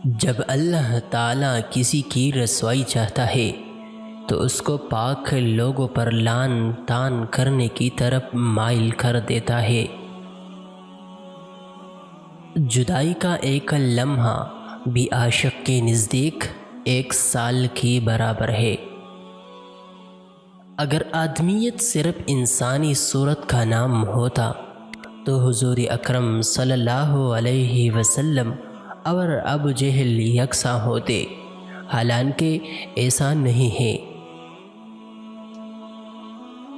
جب اللہ تعالیٰ کسی کی رسوائی چاہتا ہے تو اس کو پاک لوگوں پر لعن طعن کرنے کی طرف مائل کر دیتا ہے۔ جدائی کا ایک لمحہ بھی عاشق کے نزدیک 1 سال کی برابر ہے۔ اگر آدمیت صرف انسانی صورت کا نام ہوتا تو حضور اکرم صلی اللہ علیہ وسلم اور ابو جہل یکساں ہوتے، حالانکہ ایسا نہیں ہے۔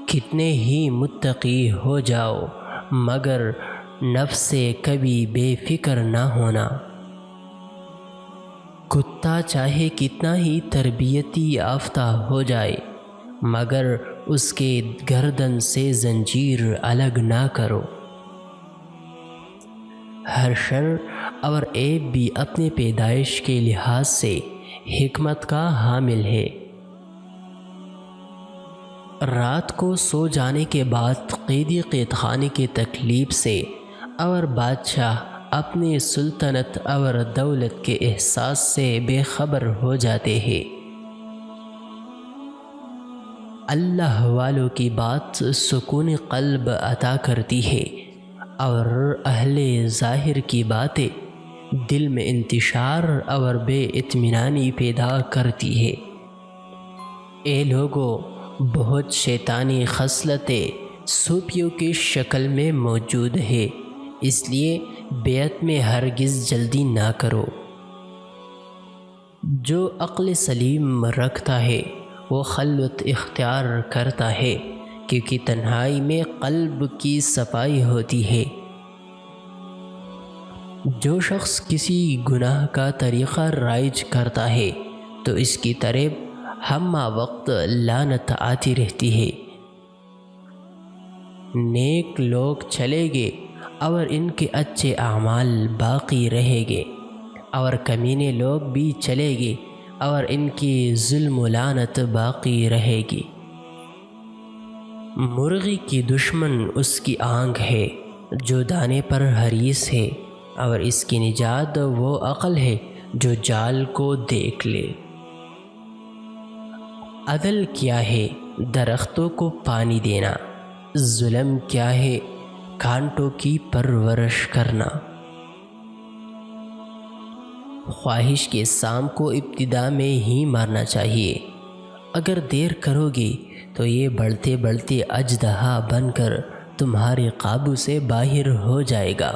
کتنے ہی متقی ہو جاؤ مگر نفس سے کبھی بے فکر نہ ہونا۔ کتا چاہے کتنا ہی تربیتی یافتہ ہو جائے مگر اس کے گردن سے زنجیر الگ نہ کرو۔ ہر شر اور عیب بھی اپنے پیدائش کے لحاظ سے حکمت کا حامل ہے۔ رات کو سو جانے کے بعد قیدی قید خانے کی تکلیف سے اور بادشاہ اپنے سلطنت اور دولت کے احساس سے بے خبر ہو جاتے ہیں۔ اللہ والوں کی بات سکون قلب عطا کرتی ہے اور اہل ظاہر کی باتیں دل میں انتشار اور بے اطمینانی پیدا کرتی ہے۔ اے لوگو، بہت شیطانی خصلتیں صوفیوں کی شکل میں موجود ہے، اس لیے بیعت میں ہرگز جلدی نہ کرو۔ جو عقل سلیم رکھتا ہے وہ خلوت اختیار کرتا ہے، کیونکہ تنہائی میں قلب کی صفائی ہوتی ہے۔ جو شخص کسی گناہ کا طریقہ رائج کرتا ہے تو اس کی طرف ہمہ وقت لعنت آتی رہتی ہے۔ نیک لوگ چلے گے اور ان کے اچھے اعمال باقی رہیں گے، اور کمینے لوگ بھی چلے گے اور ان کی ظلم و لعنت باقی رہے گی۔ مرغی کی دشمن اس کی آنکھ ہے جو دانے پر حریص ہے، اور اس کی نجات وہ عقل ہے جو جال کو دیکھ لے۔ عدل کیا ہے؟ درختوں کو پانی دینا۔ ظلم کیا ہے؟ کانٹوں کی پرورش کرنا۔ خواہش کے سام کو ابتدا میں ہی مارنا چاہیے، اگر دیر کرو گے تو یہ بڑھتے بڑھتے اژدہا بن کر تمہارے قابو سے باہر ہو جائے گا۔